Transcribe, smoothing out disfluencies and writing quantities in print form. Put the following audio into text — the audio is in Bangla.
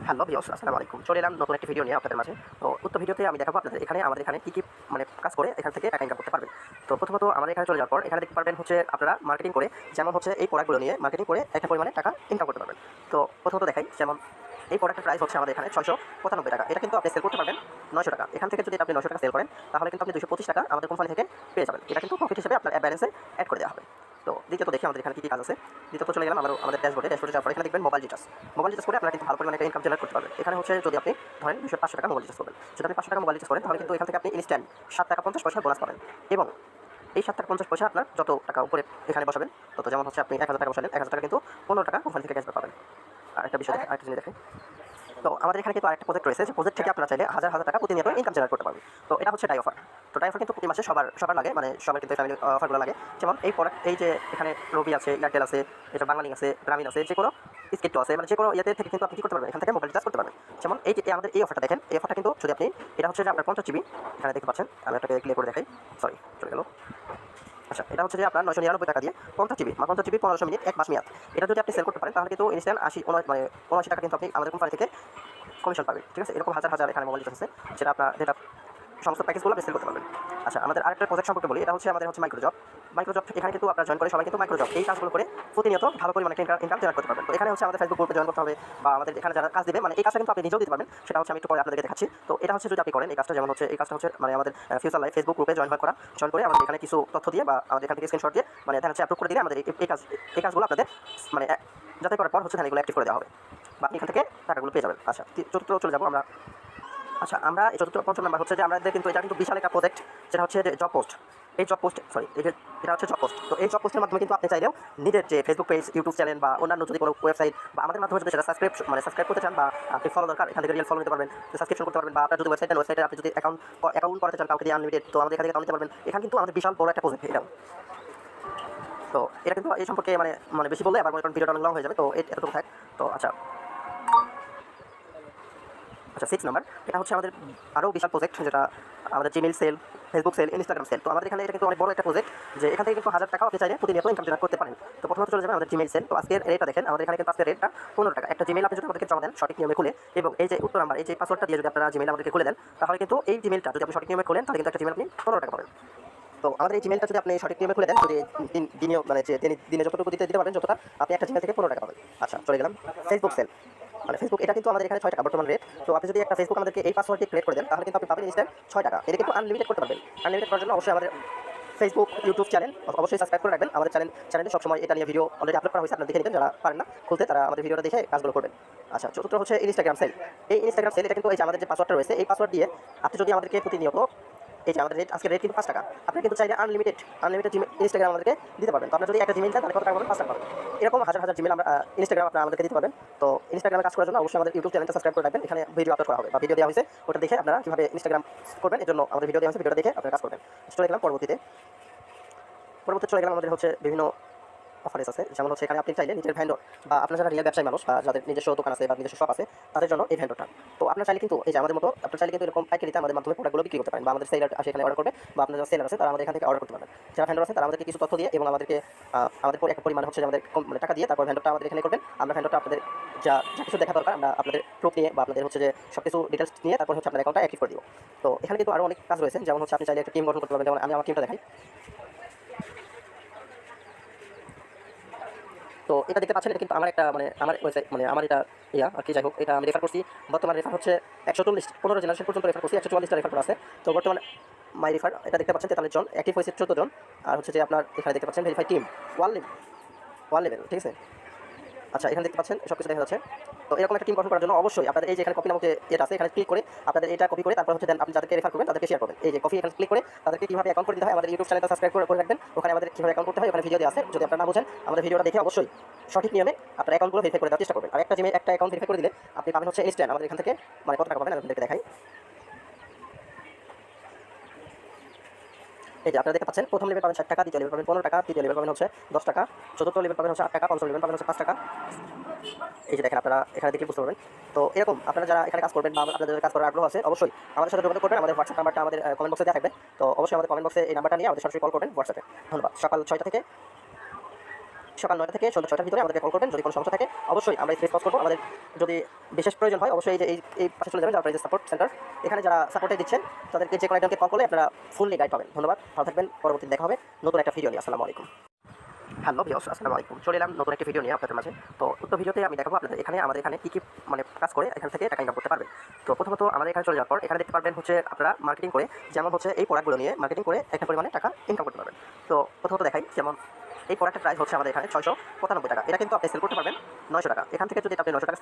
হ্যালো ভিউয়ার্স, আসসালামু আলাইকুম। চলে এলাম নতুন একটি ভিডিও নিয়ে আপনাদের মাঝে। তো উক্ত ভিডিওতে আমি দেখাবো আপনাদের আমাদের এখানে কি কাজ করে এখান থেকে টাকা ইনকাম করতে পারবেন। তো প্রথমত আমাদের এখানে চলে যাওয়ার পর এখানে দেখতে পারবেন হচ্ছে আপনারা মার্কেটিং করে, যেমন হচ্ছে এই প্রোডাক্টগুলো নিয়ে মার্কেটিং করে একটা পরিমাণে টাকা ইনকাম করতে পারবেন। তো প্রথমত দেখাই, যেমন এই প্রোডাক্টের প্রাইস হচ্ছে আমাদের এখানে 695 টাকা। এটা কিন্তু আপনি সেল করতে পারবেন 900 টাকা। এখান থেকে যদি আপনি 900 টাকা সেল করেন, তাহলে কিন্তু আপনি 225 টাকা আমাদের কোম্পানি থেকে পেয়ে যাবেন। এটা কিন্তু প্রফিট হিসেবে আপনার ব্যালেন্সে অ্যাড করে দেওয়া হবে। তো দ্বিতীয়ত দেখি আমাদের এখানে কি কাজ আছে। দ্বিতীয়ত চলে গেলাম আমাদের ড্যাশবোর্ডে যাওয়ার পর এখানে দেখবেন মোবাইল রিচার্জ করে আপনারা কিন্তু ভালো পরিমাণে ইনকাম জেনারেট করতে পারবেন। এখানে হচ্ছে যদি আপনি ধরেন 500 টাকা মোবাইল রিচার্জ করবেন, যদি আপনি 500 টাকা মোবাইল রিচার্জ করেন, তাহলে কিন্তু এখান থেকে আপনি ইনস্ট্যান্ট 7 টাকা 50 পয়সা বোনাস পাবেন। এবং এই 7 টাকা 50 পয়সা আপনার যত টাকা উপরে এখানে বসাবেন, তত, যেমন হচ্ছে আপনি 1000 টাকা বসালেন, 1000 টাকা কিন্তু 15 টাকা কোম্পানি থেকে ক্যাশব্যাক পাবেন। আর একটা বিষয় আরেকটা জিনিস দেখেন। তো আমাদের এখানে কিন্তু আরেকটা প্রজেক্ট রয়েছে, যে প্রজেক্ট থেকে আপনারা চাইলে হাজার টাকা প্রতিনিয়ত ইনকাম জেনারেট করতে পারবেন। তো এটা হচ্ছে ডাই অফার। তো ডাই অফার কিন্তু প্রতি মাসে সবার লাগে, মানে সবার কিন্তু ফ্যামিলি অফারগুলো লাগে। যেমন এই প্রোডাক্ট, এই যে এখানে রবি আছে, এয়ারটেল আছে, এটা বাংলালিংক আছে, গ্রামীণ আছে, যে কোনো স্কিট আছে, মানে যে কোনো ইয়েতে থেকে কিন্তু আপনি কী করতে পারবেন, এখান থেকে মোবাইল রিচার্জ করতে পারবেন। যেমন এই যে আমাদের এই অফারটা দেখেন, এই অফারটা কিন্তু যদি আপনি, এটা হচ্ছে যে আপনার 50 জিবি, এখানে দেখতে পাচ্ছেন, আমি আপনাকে ক্লিয়ার করে দেখাই, সরি চলে গেল। আচ্ছা, এটা হচ্ছে যে আপনার 999 টাকা দিয়ে 50 জিবি 1500 মিনিট 1 মাস মেয়াদ। এটা যদি আপনি সেল করতে পারেন, তাহলে কিন্তু ইনস্ট্যান্ট 79 টাকা কিন্তু আপনি আমাদের কোম্পানি থেকে কমিশন পাবেন। ঠিক আছে, এরকম হাজার এখানে মোবাইল রিচার্জ আছে, যেটা আপনার সমস্ত প্যাকেজগুলো আপনি সেল করতে পারবেন। আচ্ছা, আমাদের আরেকটা প্রজেক্ট সম্পর্কে বলি। এটা হচ্ছে আমাদের মাইক্রোজব। এখানে কিন্তু আপনারা জয়েন করে সবাই কিন্তু মাইক্রোজব এই কাজগুলো করে প্রতিনিয়ত ভালো পরিমাণে ইনকাম জেনারেট করতে পারবেন। তো এখানে হচ্ছে আমাদের ফেসবুক গ্রুপে জয়েন করতে হবে, বা আমাদের এখানে যারা কাজ দেবে, মানে এই কাজটা কিন্তু আপনি নিজেও দিতে পারবেন। সেটা হচ্ছে আমি একটু পরে আপনাদেরকে দেখাচ্ছি। তো এটা হচ্ছে যদি আপনি করেন এই কাজটা, যেমন হচ্ছে এই কাজটা হচ্ছে মানে আমাদের ফিউচার লাইফ ফেসবুক গ্রুপে জয়েন করে আমাদের এখানে কিছু তথ্য দিয়ে, বা আমাদের এখান থেকে স্ক্রিনশট দিয়ে, মানে দেখা যাচ্ছে অ্যাপ্রুভ করে দিলে আমাদের এই কাজগুলো আপনাদের মানে যাচাই করার পর হচ্ছে এগুলো অ্যাক্টিভ করে দেওয়া হবে, বা আপনি এখান থেকে টাকাগুলো পেয়ে যাবেন। আচ্ছা, চতুর্থ চলে যাবো আমরা। আচ্ছা, আমরা এই পঞ্চম নাম্বার হচ্ছে যে আমাদের কিন্তু এটা কিন্তু বিশাল একটা প্রজেক্ট, যেটা হচ্ছে জব পোস্ট। এই জব পোস্ট, সরি, এটা হচ্ছে জব পোস্ট। তো এই জব পোস্টের মাধ্যমে কিন্তু আপনি চাইলেও নিজের যে ফেসবুক পেজ, ইউটিউব চ্যানেল, বা অন্যান্য যদি কোনো ওয়েবসাইট বা আমাদের মাধ্যমে যদি সেটা সাবস্ক্রাইব করতে চান, বা আপনি ফলো দরকার, এখান থেকে রিয়েল ফলো নিতে পারবেন, সাবস্ক্রিপশন করতে পারবেন, বা আপনার যদি ওয়েবসাইটে আপনি যদি অ্যাকাউন্ট করাতে চান কাউকে দিয়ে আনলিমিটেড, তো আমাদের এখান থেকে নিতে পারবেন। এখানে কিন্তু আমাদের বিশাল বড় একটা প্রজেক্ট এটা। তো এটা কিন্তু এই সম্পর্কে মানে বেশি বললে আবার ভিডিওটা অনেক লং হয়ে যাবে, তো এতটুকু থাক। তো আচ্ছা, 6 নাম্বার, এটা হচ্ছে আমাদের আরও বিশাল প্রজেক্ট, যেটা আমাদের Gmail cell, Facebook cell, Instagram cell. তো আমাদের এখানে এটা কিন্তু অনেক বড় একটা প্রজেক্ট, যে এখান থেকে কিন্তু 1000 টাকা আপনি চাইলে প্রতিনিয়ত ইনকাম জেনারেট করতে পারেন। তো প্রথমত চলে যাবে আমাদের জিমেইল সেল। তো আজকের রেটটা দেখেন, আমাদের এখানে কিন্তু আজকের রেটটা 15 টাকা। একটা জিমেইল আপনি যদি আমাদেরকে জমা দেন সঠিক নিয়মে খুলে, এবং এই যে উত্তর নাম্বার, এই যে পাসওয়ার্ডটা দিয়ে যদি আপনারা জিমেইল আমাদেরকে খুলে দেন, তাহলে কিন্তু এই জিমেইলটা যদি আপনি সঠিক নিয়মে খুলেন, তাহলে কিন্তু একটা জিমেইল আপনি 15 টাকা পাবেন। তো আমাদের এই জিমেইলটা যদি আপনি সঠিক নিয়মে খুলে দেন, যদি দিনে যতটুকু দিতে পারবেন, যতটা আপনি একটা জিমেইল থেকে 15 টাকা পাবেন। আচ্ছা, চলে গেলাম ফেসবুক সেল। মানে ফেসবুক, এটা কিন্তু আমাদের এখানে 6 টাকা বর্তমান রেট। তো আপনি যদি একটা ফেসবুক আমাদেরকে এই পাসওয়ার্ড দিয়ে ক্রিয়েট করে দেন, তাহলে কিন্তু আপনি পাবেন ইনস্ট্যান্ট 6 টাকা। এটা কিন্তু আনলিমিটেড করতে পারবেন। আনলিমিটেড করার জন্য অবশ্যই আমাদের ফেসবুক, ইউটিউব চ্যানেল অবশ্যই সাবস্ক্রাইব করে রাখবেন। আমাদের চ্যানেলে সবসময় এটা নিয়ে ভিডিও অলরেডি আপলোড করা হয়েছে, আপনারা দেখে নিবেন। যারা পারেন না খুলতে, তারা আমাদের ভিডিওটা দেখে কাজগুলো করবেন। আচ্ছা, চতুর্থ হচ্ছে ইনস্টাগ্রাম সেল। এই ইনস্টাগ্রাম সেল, এটা কিন্তু এই যে আমাদের যে পাসওয়ার্ডটা রয়েছে, এই পাসওয়ার্ড দিয়ে আপনি যদি আমাদেরকে প্রতিনিয়ত, এই যে আমাদের আজকের রেট কিন্তু 5 টাকা, আপনি কিন্তু চাইলে আনলিমিটেড ইনস্টাগ্রাম আমাদেরকে দিতে পারবেন। তো আপনার যদি একটা জিমেইল চান, তাহলে কত টাকা পাবেন? 5 টাকা পাবেন। এরকম হাজার জিমেইল আমরা ইনস্টাগ্রাম আপনারা আমাদেরকে দিতে পারবেন। তো ইনস্টাগ্রামে কাজ করার জন্য অবশ্যই আমাদের ইউটিউব চ্যানেলটা সাবস্ক্রাইব করে রাখবেন। এখানে ভিডিও আপলোড করা হবে, বা ভিডিও দেওয়া হয়েছে, ওটা দেখে আপনারা কীভাবে ইনস্টাগ্রাম করবেন, এর জন্য আমাদের ভিডিও দেওয়া হয়েছে, ভিডিওটা দেখে আপনারা কাজ করবেন। চলে গেলাম পরবর্তীতে চলে গেলাম আমাদের হচ্ছে বিভিন্ন অফারেস আছে। যেমন হচ্ছে এখানে আপনি চাইলে নিজের ভেন্ডর, বা আপনার যারা রিয়েল ব্যবসায়ী মানুষ, বা যাদের নিজস্ব দোকান আছে বা নিজস্ব শপ আছে, তাদের জন্য এই ভেন্ডরটা। তো আপনার চাইলে কিন্তু এই যে আমাদের মতো আপনার চাইলে কিন্তু এরকম পাইকারিতে আমাদের মাধ্যমে প্রোডাক্টগুলো বিক্রি করতে পারেন, বা আমাদের সেলার আসে এখানে অর্ডার করবে, বা আপনার যারা সেলার আছে তারা আমাদের এখান থেকে অর্ডার করতে পারবেন। যারা ভেন্ডর আছে তারা আমাদেরকে কিছু তথ্য দিয়ে, এবং আমাদেরকে আমাদের একটা পরিমাণ হচ্ছে আমাদের টাকা দিয়ে, তারপর ভেন্ডরটা আমাদের এখানে করবেন। আমরা ভেন্ডরটা আপনাদের যা কিছু দেখা দরকার, আমরা আপনাদের প্রুফ নিয়ে, বা আপনাদের হচ্ছে যে সব কিছু ডিটেলস নিয়ে, তারপর হচ্ছে আপনার অ্যাকাউন্টটা অ্যাক্টিভ করে দিব। তো এখানে কিন্তু আরও অনেক কাজ রয়েছে, যেমন হচ্ছে আপনি চাইলে একটা টিম গঠন করতে পারবেন। যেমন আমি আমার টিমটা দেখাই। তো এটা দেখতে পাচ্ছেন, এটা কিন্তু আমার একটা আমার ওয়েবসাইট, আমার এটা আর কি, যাই হোক, এটা আমি রেফার করছি। বর্তমান রেফার হচ্ছে 140, 15 জেনারেশন পর্যন্ত রেফার করছি, 144টা রেফার করা আছে। তো বর্তমানে মাই রেফার, এটা দেখতে পাচ্ছেন 43 জন, অ্যাক্টিভ হয়েছে 14 জন। আর হচ্ছে যে আপনার এখানে দেখতে পাচ্ছেন ভেরিফাই টিম ওয়ান লেভেল, ঠিক আছে। আচ্ছা, এখানে দেখতে পাচ্ছেন সব কিছু দেখা যাচ্ছে। তো এরকম একটা টিম গঠন করার জন্য অবশ্যই আপনাদের এই যে এখানে কপি নামক যে এটা আছে, এখানে ক্লিক করে আপনাদের এটা কপি করে, তারপর হচ্ছে দেন আপনি যাদেরকে রেফার করবেন তাদেরকে শেয়ার করবেন। এই যে কপি, এখানে ক্লিক করে তাদেরকে কীভাবে অ্যাকাউন্ট করে দিতে হয়, আমাদের ইউটিউব চ্যানেলটা সাবস্ক্রাইব করে রাখবেন। ওখানে আমাদের কীভাবে অ্যাকাউন্ট করতে হয় ওখানে ভিডিও দেওয়া আছে। যদি আপনারা না বুঝেন, আমাদের ভিডিওটা দেখে অবশ্যই সঠিক নিয়মে আপনার অ্যাকাউন্টগুলো ভেরিফাই করে দেওয়ার চেষ্টা করবেন। আর একটা অ্যাকাউন্ট ভেরিফাই করে দিলে আপনি পাবেন হচ্ছে ইনস্ট্যান্ট আমাদের এখান থেকে কত টাকা পাবেন আমি আপনাদেরকে দেখাই। এই যে আপনারা দেখতে পাচ্ছেন, প্রথম লেভেল পাবেন 60 টাকা, দ্বিতীয় লেভেল পাবেন 15 টাকা, তৃতীয় লেভেল পাবেন হচ্ছে 10 টাকা, চতুর্থ লেভেল পাবেন হচ্ছে 8 টাকা, পঞ্চম লেভেল পাবেন হচ্ছে 5 টাকা। এই যে দেখেন, আপনারা এখানে দেখলে বুঝতে পারবেন। তো এরকম আপনারা যারা এখানে কাজ করবেন, বা আপনাদের কাজ করার আগ্রহ আছে, অবশ্যই আমাদের সাথে যোগাযোগ করবেন। আমাদের হোয়াটসঅ্যাপ নাম্বারটা আমাদের কমেন্ট বক্সে দেওয়া থাকবে। তো অবশ্যই আমাদের কমেন্ট বক্সে এই নাম্বারটা নিয়ে আমাদের সরাসরি কল করবেন হোয়াটসঅ্যাপে। ধন্যবাদ। সকাল 6টা থেকে সকাল 9টা থেকে সন্ধ্যা 6টার ভিতরে আমাদেরকে কল করবেন। যদি কোনো সমস্যা থাকে অবশ্যই আমরা রেসপন্স করবো। আমাদের যদি বিশেষ প্রয়োজন হয় অবশ্যই এই পাশে চলে যাবেন, যারা যে সাপোর্ট সেন্টার, এখানে যারা সাপোর্টে দিচ্ছেন তাদেরকে যে কোনো একজনকে কল করলে আপনারা ফুললি গাইড পাবেন। ধন্যবাদ, ভালো থাকবেন। পরবর্তীতে দেখা হবে নতুন একটা ভিডিও নিয়ে। আসসালামু আলাইকুম। হ্যালো ভিউয়ার্স, আসসালামু আলাইকুম। চলে এলাম নতুন একটা ভিডিও নিয়ে আপনাদের মাঝে। তো উক্ত ভিডিওতে আমি দেখাবো আপনাদের আমাদের এখানে কী কাজ করে এখান থেকে টাকা ইনকাম করতে পারবেন। তো প্রথমত আমাদের এখানে চলে যাওয়ার পর এখানে দেখতে পারবেন আপনারা মার্কেটিং করে, যেমন এই প্রোডাক্টগুলো নিয়ে মার্কেটিং করে একটা পরিমাণে টাকা ইনকাম করতে পারবেন। তো প্রথমত দেখাই, যেমন এই প্রোডাক্টের প্রাইস আমাদের এখানে 695 টাকা। এটা কিন্তু আপনি সেল করতে পারবেন 900 টাকা। এখান থেকে যদি আপনি 900 টাকা